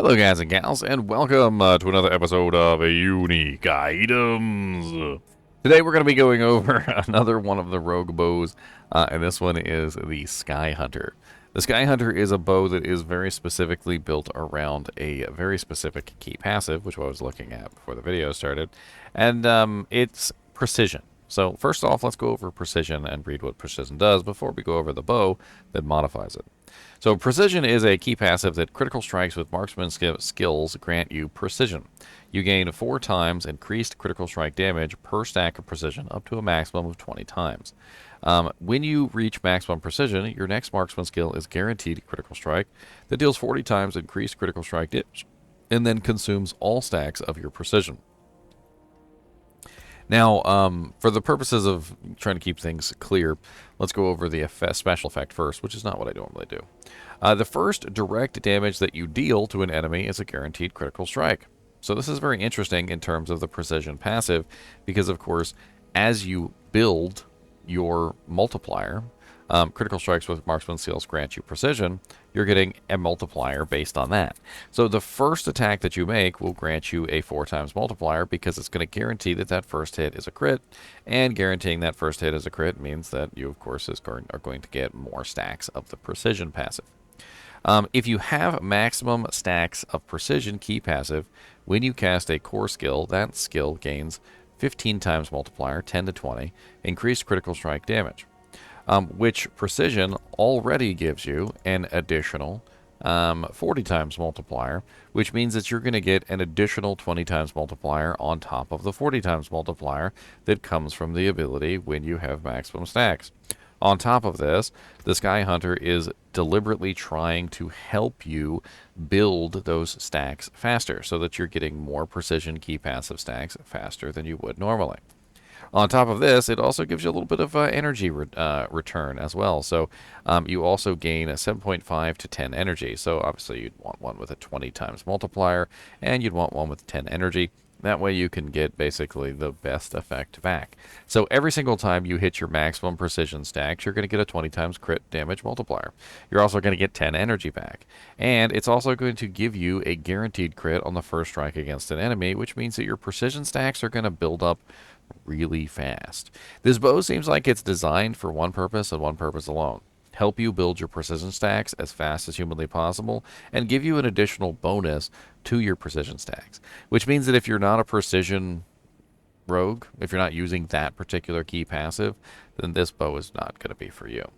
Hello guys and gals, and welcome to another episode of Unique Items. Today we're going to be going over another one of the rogue bows, and this one is the Skyhunter. The Skyhunter is a bow that is very specifically built around a very specific key passive, which I was looking at before the video started, and it's precision. So first off, let's go over precision and read what precision does before we go over the bow that modifies it. So precision is a key passive that critical strikes with marksman skills grant you precision. You gain 4 times increased critical strike damage per stack of precision up to a maximum of 20 times. When you reach maximum precision, your next marksman skill is guaranteed critical strike that deals 40 times increased critical strike damage and then consumes all stacks of your precision. Now, for the purposes of trying to keep things clear, let's go over the special effect first, which is not what I normally do. The first direct damage that you deal to an enemy is a guaranteed critical strike. So this is very interesting in terms of the precision passive, because of course, as you build your multiplier, critical strikes with marksman skills grant you precision, you're getting a multiplier based on that. So the first attack that you make will grant you a 4 times multiplier because it's going to guarantee that that first hit is a crit, and guaranteeing that first hit is a crit means that you, of course, are going to get more stacks of the precision passive. If you have maximum stacks of precision key passive, when you cast a core skill, that skill gains 15 times multiplier, 10 to 20, increased critical strike damage. Which precision already gives you an additional 40 times multiplier, which means that you're going to get an additional 20 times multiplier on top of the 40 times multiplier that comes from the ability when you have maximum stacks. On top of this, the Skyhunter is deliberately trying to help you build those stacks faster so that you're getting more precision key passive stacks faster than you would normally. On top of this, it also gives you a little bit of energy return as well. So you also gain a 7.5 to 10 energy. So obviously you'd want one with a 20 times multiplier, and you'd want one with 10 energy. That way you can get basically the best effect back. So every single time you hit your maximum precision stacks, you're going to get a 20 times crit damage multiplier. You're also going to get 10 energy back. And it's also going to give you a guaranteed crit on the first strike against an enemy, which means that your precision stacks are going to build up really fast. This bow seems like it's designed for one purpose and one purpose alone: help you build your precision stacks as fast as humanly possible and give you an additional bonus to your precision stacks, which means that if you're not a precision rogue, if you're not using that particular key passive, then this bow is not going to be for you.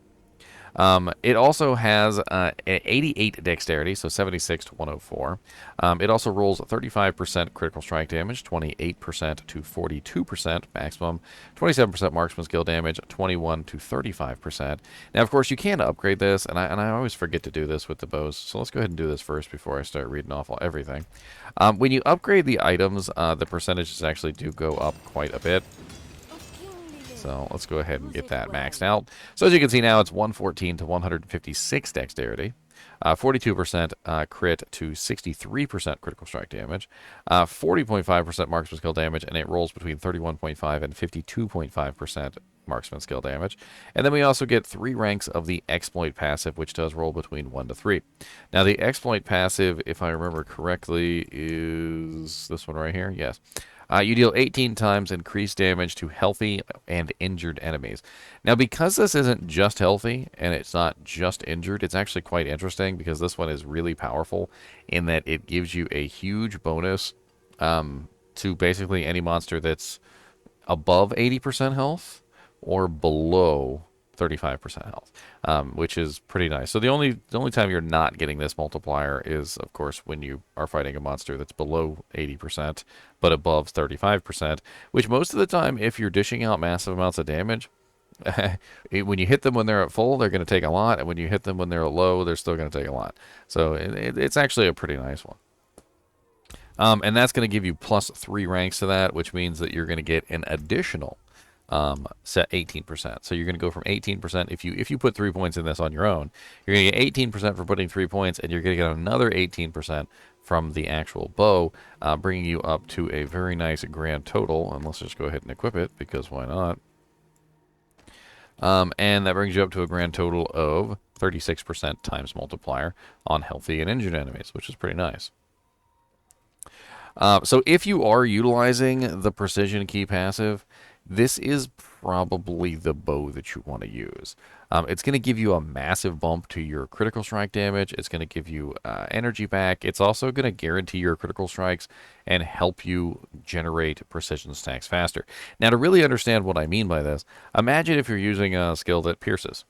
It also has 88 dexterity, so 76 to 104. It also rolls 35% critical strike damage, 28% to 42% maximum, 27% marksman skill damage, 21 to 35%. Now, of course, you can upgrade this, and I always forget to do this with the bows, so let's go ahead and do this first before I start reading off everything. When you upgrade the items, the percentages actually do go up quite a bit. So let's go ahead and get that maxed out. So as you can see now, it's 114 to 156 dexterity, 42% crit to 63% critical strike damage, 40.5% marksman skill damage, and it rolls between 31.5 and 52.5% marksman skill damage. And then we also get 3 ranks of the exploit passive, which does roll between 1 to 3. Now the exploit passive, if I remember correctly, is this one right here. Yes. You deal 18 times increased damage to healthy and injured enemies. Now, because this isn't just healthy and it's not just injured, it's actually quite interesting because this one is really powerful in that it gives you a huge bonus to basically any monster that's above 80% health or below 35% health, which is pretty nice. So the only time you're not getting this multiplier is, of course, when you are fighting a monster that's below 80% but above 35%, which most of the time, if you're dishing out massive amounts of damage, when you hit them when they're at full, they're going to take a lot, and when you hit them when they're low, they're still going to take a lot. So it's actually a pretty nice one. And that's going to give you plus 3 ranks to that, which means that you're going to get an additional set 18%. So you're going to go from 18%. If you put 3 points in this on your own, you're going to get 18% for putting 3 points, and you're going to get another 18% from the actual bow, bringing you up to a very nice grand total. And let's just go ahead and equip it, because why not? And that brings you up to a grand total of 36% times multiplier on healthy and injured enemies, which is pretty nice. So if you are utilizing the precision key passive, this is probably the bow that you want to use. It's going to give you a massive bump to your critical strike damage. It's going to give you energy back. It's also going to guarantee your critical strikes and help you generate precision stacks faster. Now, to really understand what I mean by this, imagine if you're using a skill that pierces.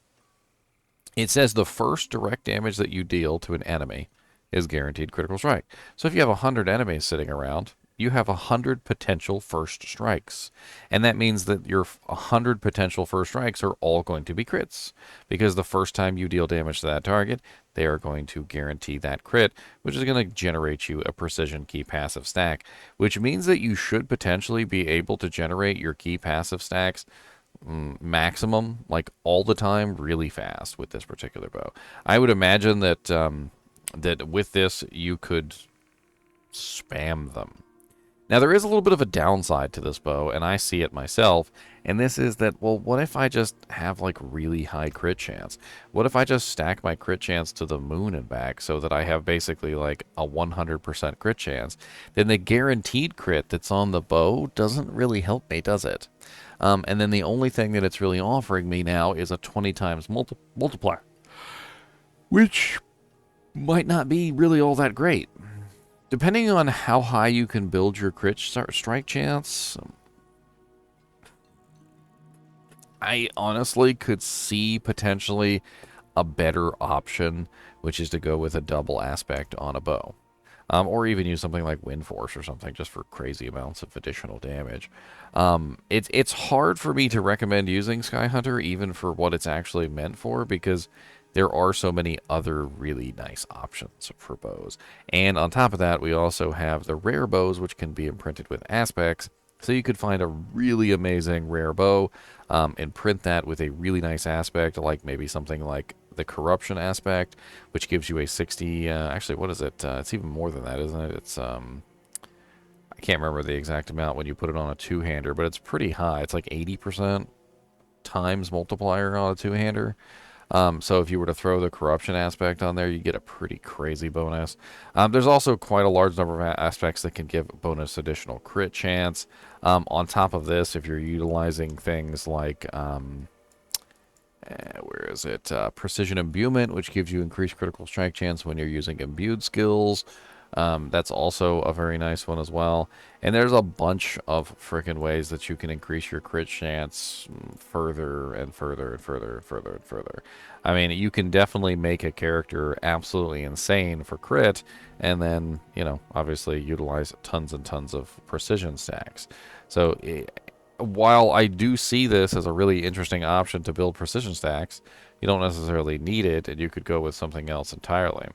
It says the first direct damage that you deal to an enemy is guaranteed critical strike. So if you have 100 enemies sitting around, you have 100 potential first strikes. And that means that your 100 potential first strikes are all going to be crits. Because the first time you deal damage to that target, they are going to guarantee that crit, which is going to generate you a precision key passive stack. Which means that you should potentially be able to generate your key passive stacks maximum, like all the time, really fast with this particular bow. I would imagine that that with this you could spam them. Now there is a little bit of a downside to this bow, and I see it myself, and this is that, well, what if I just have like really high crit chance? What if I just stack my crit chance to the moon and back so that I have basically like a 100% crit chance? Then the guaranteed crit that's on the bow doesn't really help me, does it? And then the only thing that it's really offering me now is a 20 times multiplier, which might not be really all that great. Depending on how high you can build your crit strike chance, I honestly could see potentially a better option, which is to go with a double aspect on a bow. Or even use something like Windforce or something just for crazy amounts of additional damage. It's hard for me to recommend using Skyhunter even for what it's actually meant for, because there are so many other really nice options for bows. And on top of that, we also have the rare bows, which can be imprinted with aspects. So you could find a really amazing rare bow and print that with a really nice aspect, like maybe something like the corruption aspect, which gives you a 60, actually, what is it? It's even more than that, isn't it? It's, I can't remember the exact amount when you put it on a two-hander, but it's pretty high. It's like 80% times multiplier on a two-hander. So if you were to throw the corruption aspect on there, you get a pretty crazy bonus. There's also quite a large number of aspects that can give bonus additional crit chance. On top of this, if you're utilizing things like, where is it? Precision imbuement, which gives you increased critical strike chance when you're using imbued skills. That's also a very nice one as well. And there's a bunch of freaking ways that you can increase your crit chance further and further and further and further and further. I mean, you can definitely make a character absolutely insane for crit, and then, you know, obviously utilize tons and tons of precision stacks. So while I do see this as a really interesting option to build precision stacks, you don't necessarily need it, and you could go with something else entirely.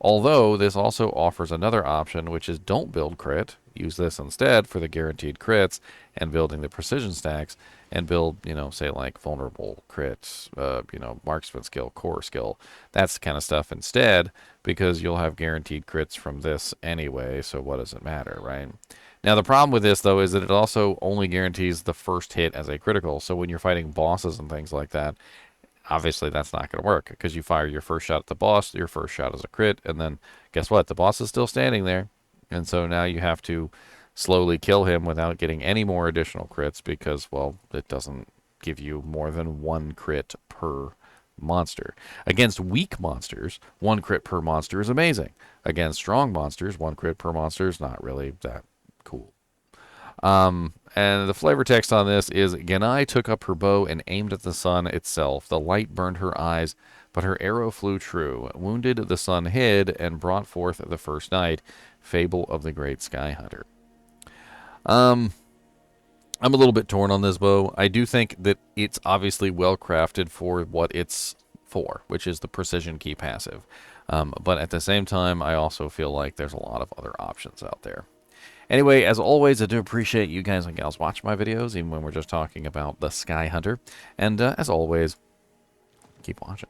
Although, this also offers another option, which is don't build crit. Use this instead for the guaranteed crits and building the precision stacks, and build, you know, say like vulnerable crits, you know, marksman skill, core skill. That's the kind of stuff instead, because you'll have guaranteed crits from this anyway, so what does it matter, right? Now, the problem with this, though, is that it also only guarantees the first hit as a critical, so when you're fighting bosses and things like that, obviously that's not going to work, because you fire your first shot at the boss, your first shot is a crit, and then guess what? The boss is still standing there, and so now you have to slowly kill him without getting any more additional crits, because, well, it doesn't give you more than one crit per monster. Against weak monsters, one crit per monster is amazing. Against strong monsters, one crit per monster is not really that cool. And the flavor text on this is, Genai took up her bow and aimed at the sun itself. The light burned her eyes, but her arrow flew true. Wounded, the sun hid and brought forth the first night. Fable of the Great Skyhunter. I'm a little bit torn on this bow. I do think that it's obviously well crafted for what it's for, which is the precision key passive. But at the same time, I also feel like there's a lot of other options out there. Anyway, as always, I do appreciate you guys and gals watching my videos, even when we're just talking about the Skyhunter. And as always, keep watching.